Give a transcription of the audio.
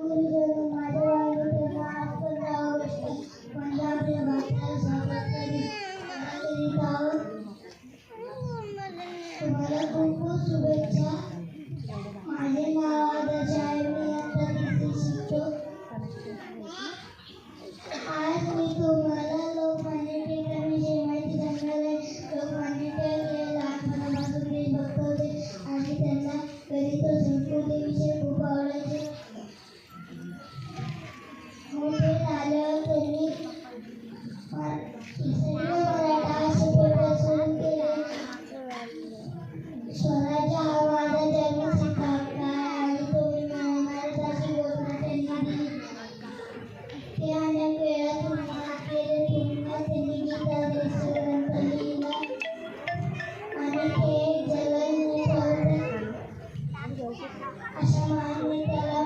माझ्या वाईला आजकाल म्हणजे आपल्या भारताला स्वागत तुम्हाला खूप खूप शुभेच्छा. माझे नाव आदर्श आहे. मी आता तिसरी शिकतो. आज मी तुम्हाला लोकमान्य टिळकांविषयी माहिती सांगणार आहे. लोकमान्य टिळक हे लहानपणापासून देशभक्त होते आणि त्यांना गणित व संस्कृतीविषयी खूप आवडायचे. मोठे झाल्यावर त्यांनी हिस्ट्री व मराठा असे पेपर सुरू केले. स्वराज्य हा माझा जन्मसिद्ध हक्क आहे आणि तो मी मिळवणारच अशी घोषणा त्यांनी दिली. ते अनेक वेळा तुरुंगात गेले. तुरुंगात त्यांनी गीता देशग्रंथ लिहिला आणि ते एक जगन्य अशा महान नेत्याला